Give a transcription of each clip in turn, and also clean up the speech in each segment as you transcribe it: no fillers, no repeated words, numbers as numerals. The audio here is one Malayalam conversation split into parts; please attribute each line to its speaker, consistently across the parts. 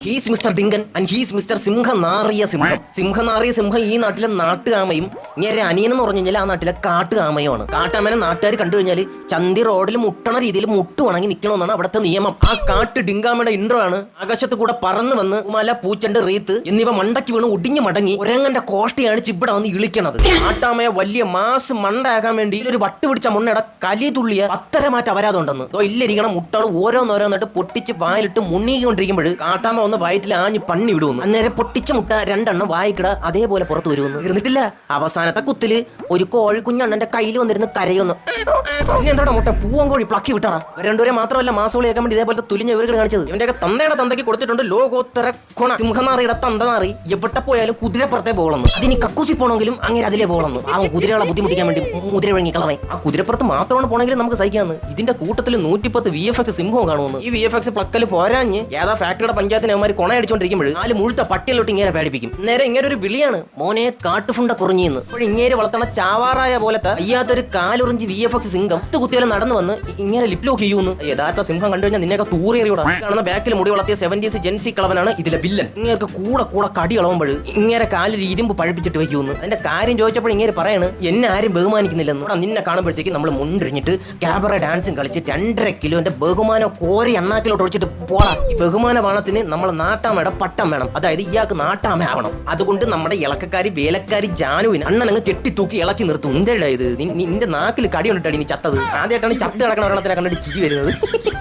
Speaker 1: He's mister Dinkan and he's mister Simhanariya Simham. Simhanariya സിംഹം ഈ നാട്ടിലെ നാട്ടുകാമയും ഇങ്ങനെ അനിയൻ എന്ന് പറഞ്ഞു കഴിഞ്ഞാൽ ആ നാട്ടിലെ കാട്ടുകാമയുമാണ്. കാട്ടാമനെ നാട്ടുകാർ കണ്ടു കഴിഞ്ഞാൽ ചന്തി റോഡിൽ മുട്ടണ രീതിയിൽ മുട്ട് വണങ്ങി നിൽക്കണമെന്നാണ് അവിടുത്തെ നിയമം. ആ കാട്ട് ഡിങ്കാമയുടെ ഇൻട്രോ ആണ്. ആകാശത്ത് കൂടെ പറന്ന് വന്ന് മല, പൂച്ചണ്ട്, റീത്ത് എന്നിവ മണ്ടയ്ക്ക് വീണ് ഒടിഞ്ഞു മടങ്ങി ഒരങ്ങന്റെ കോഷ്ടയാണ് ചിവിടെ വന്ന് ഇളിക്കണത്. കാട്ടാമയെ വലിയ മാസ് മണ്ടയാക്കാൻ വേണ്ടി ഒരു വട്ട് പിടിച്ച മുണ്ണയുടെ കലി തുള്ളിയ പത്തര മാറ്റ അപരാധമുണ്ടെന്ന്. ഇല്ലിരിക്കണം മുട്ടകൾ ഓരോന്നോരോന്നിട്ട് പൊട്ടിച്ച് വായിലിട്ട് മുണ്ണിക്കൊണ്ടിരിക്കുമ്പോൾ കാട്ടാമ ഒന്ന് വയറ്റിൽ ആഞ്ഞ് പണ്ണി വിടുന്നു. അന്നേരം പൊട്ടിച്ച മുട്ട രണ്ടെണ്ണം വായിക്കിട അതേപോലെ പുറത്തു വരുമെന്ന്. ഇരുന്നിട്ടില്ല, അവസാനത്തെ കുത്തില് ഒരു കോഴി കുഞ്ഞണ്ണന്റെ കയ്യിൽ വന്നിരുന്ന് കരയൊന്ന്. ഇനി എന്താ മുട്ട പൂവൻ കോഴി പ്ലക്കി വിട്ടാ. രണ്ടുപേരെ മാത്രമല്ല മാസോളിയാക്കാൻ വേണ്ടി ഇതേപോലത്തെ തുലിഞ്ഞ ഇവർക്ക് കാണിച്ചത്. ഇവന്റെയൊക്കെ തന്തയുടെ തന്തയ്ക്ക് കൊടുത്തിട്ടുണ്ട് ലോകോത്തര കൊണ. സിംഹനാറിയുടെ തന്തനാറി എവിടെ പോയാലും കുതിരപ്പുറത്തെ പോകണമെന്ന്. അതിനി കക്കൂസി പോകണമെങ്കിലും അങ്ങനെ അതിലേ പോകണമെന്ന്. ആ കുതിരകളെ ബുദ്ധിമുട്ടിക്കാൻ വേണ്ടി മുതിര വഴങ്ങി കളവേ. ആ കുതിരപ്പുറത്ത് മാത്രമാണ് പോകണമെങ്കിലും നമുക്ക് സഹിക്കാന്ന്. ഇതിന്റെ കൂട്ടത്തിൽ 110 VFX സിംഹവും കാണുമെന്ന്. ഈ VFX പ്ലക്കല് പോരാഞ്ഞ് ഏതാ ഫാക്ടറിയുടെ പഞ്ചായത്തിന് അവന്മാര് കൊണ അടിച്ചോണ്ടിരിക്കുമ്പോൾ 4 മുഴുത്ത പട്ടിയിലോട്ട് ഇങ്ങനെ പേടിപ്പിക്കും. നേരെ ഇങ്ങനെ ഒരു വിളിയാണ്, മോനെ കാട്ടുഫുണ്ട കുറഞ്ഞെന്ന്. അപ്പോൾ ഇങ്ങനെ വളർത്തണ ചാവാറായ പോലത്തെ അയ്യാത്തൊരു കാലുറിഞ്ച് VFX സിംഹം കുത്തിയാലും നടന്നു വന്ന് ഇങ്ങനെ ലിപ് ലോക്ക് ചെയ്യുന്നു. യഥാർത്ഥ സിംഹം കണ്ടു കഴിഞ്ഞാൽ നിന്നെയൊക്കെ തൂറിയറിയൂടാ. കാണുന്ന ബാക്കിൽ മുടി വളർത്തിയ 70s ജെൻസി കളവനാണ് ഇതിലെ വില്ലൻ. ഇങ്ങനെ കൂടെ കടി കളവുമ്പോൾ ഇങ്ങനെ കാലിൽ ഇരുമ്പ് പഴിപ്പിച്ചിട്ട് വയ്ക്കുന്നു. അതിന്റെ കാര്യം ചോദിച്ചപ്പോൾ ഇങ്ങനെ പറയാണ്, എന്നെ ആരും ബഹുമാനിക്കുന്നില്ലെന്ന്. നിന്നെ കാണുമ്പോഴത്തേക്ക് നമ്മൾ മുണ്ടിരിഞ്ഞിട്ട് ക്യാബറ ഡാൻസും കളിച്ച് 2.5 കിലോന്റെ ബഹുമാനം കോരി അണ്ണാക്കിലോട്ട് ഒഴിച്ചിട്ട് പോടാ. ഈ ബഹുമാന ബാണത്തിന് നമ്മൾ നാട്ടാമയുടെ പട്ടം വേണം. അതായത് ഇയാൾക്ക് നാട്ടാമ ആവണം. അതുകൊണ്ട് നമ്മുടെ ഇളക്കക്കാരി വേലക്കാരി ജാനുവിന് അണ്ണനങ്ങ് കെട്ടിത്തൂക്കി ഇളക്കി നിർത്തും. എന്തേടാ ഇത്, നിന്റെ നാക്കിൽ കടി കൊണ്ടിട്ടാണ് നീ ചത്തത്. ആദ്യമായിട്ടാണ് ചത്ത് കിടക്കണ ഒരെണ്ണത്തിനെ കണ്ടിട്ട് ചിരി വരുന്നത്.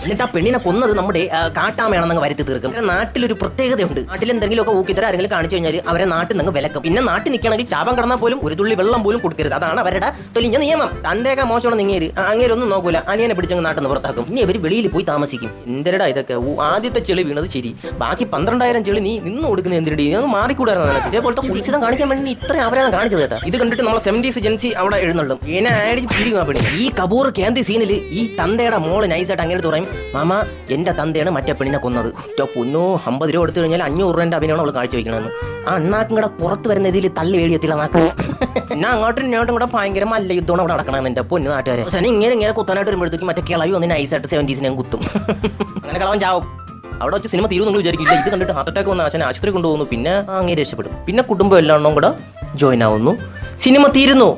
Speaker 1: എന്നിട്ട് ആ പെണ്ണിനെ കൊന്നത് നമ്മുടെ കാട്ടാമയാണെന്നങ്ങ് വരുത്തി തീർക്കും. നാട്ടിലൊരു പ്രത്യേകതയുണ്ട്. നാട്ടിൽ എന്തെങ്കിലുമൊക്കെ ഊക്കിത്തരം ആരെങ്കിലും കാണിച്ചു കഴിഞ്ഞാൽ അവരെ നാട്ടിൽ നിന്ന് വിലക്കും. പിന്നെ നാട്ടിൽ നിൽക്കണമെങ്കിൽ ചാപം കിടന്നാൽ പോലും ഒരു തുള്ളി വെള്ളം പോലും കൊടുക്കരുത്. അതാണ് അവരുടെ തൊലിഞ്ഞ നിയമം. തന്തേക്കാ മോശമാണ് നിങ്ങേര്. അങ്ങേരൊന്നും നോക്കൂല, അനിയനെ പിടിച്ചങ്ങ് നാട്ടിൽ നിന്ന് പുറത്താക്കും. ഇനി അവർ വെളിയിൽ പോയി താമസിക്കും. എന്തരടാ ഇതൊക്കെ. ആദ്യത്തെ ചെളി വീണത് ശരി, ബാക്കി 12,000 ചെളി നീ നിന്ന് കൊടുക്കുന്ന എന്തിനടി? അത് മാറിക്കൂടായിരുന്നു നിനക്ക്. ഇതേപോലത്തെ കുൽസിതം കാണിക്കാൻ വേണ്ടി ഇത്രയും അപരാധം കാണിച്ചത് കേട്ടോ. ഇത് കണ്ടിട്ട് നമ്മളെ 70s ജെൻസി അവിടെ എഴുന്നള്ളും. എന്നെ ആയിട്ട് പിരിക്കും ആ പെണ്ണി. ഈ കപൂർ കേന്ദ്ര സീനിൽ ഈ തന്തയുടെ മോള് നൈസായിട്ട് അങ്ങനെ പറയും, മാമ എന്റെ തന്തയാണ് മറ്റേ പെണ്ണിനെ കൊന്നത്. പൊന്നോ 50 രൂപ എടുത്തു കഴിഞ്ഞാൽ 500 രൂപന്റെ അഭിനയമാണ് അവൾ കാഴ്ച വയ്ക്കണമെന്ന്. ആ അണ്ണാക്കും കൂടെ പുറത്ത് വരുന്ന ഇതിൽ തള്ളി വേടിയെത്തില്ല നാക്കും. പിന്നെ അങ്ങോട്ടും ഇങ്ങോട്ടും കൂടെ ഭയങ്കര മല്ല യുദ്ധമാണ് അവിടെ നടക്കണം. എന്റെ പൊന്നു നാട്ടുകാരെ ഇങ്ങനെ കുത്താനായിട്ട് വരുമ്പോഴത്തേക്കും മറ്റേ കിളവി ഒന്ന് നൈസായിട്ട് 70s ഞാൻ കുത്തും. അങ്ങനെ കളവൻ ചാവും. അവിടെ വെച്ച് സിനിമ തീരുന്നു വിചാരിക്കില്ല. ഇത് കണ്ടിട്ട് ഹാർട്ട് അറ്റാക്ക് വന്ന ആശാനെ ആശുപത്രി കൊണ്ടുപോകുന്നു. പിന്നെ അങ്ങനെ രക്ഷപ്പെടും. പിന്നെ കുടുംബം എല്ലാം കൂടെ ജോയിൻ ആവുന്നു. സിനിമ തീരുന്നു.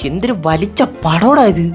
Speaker 1: എന്തൊരു വലിച്ച പടോടാ ഇത്.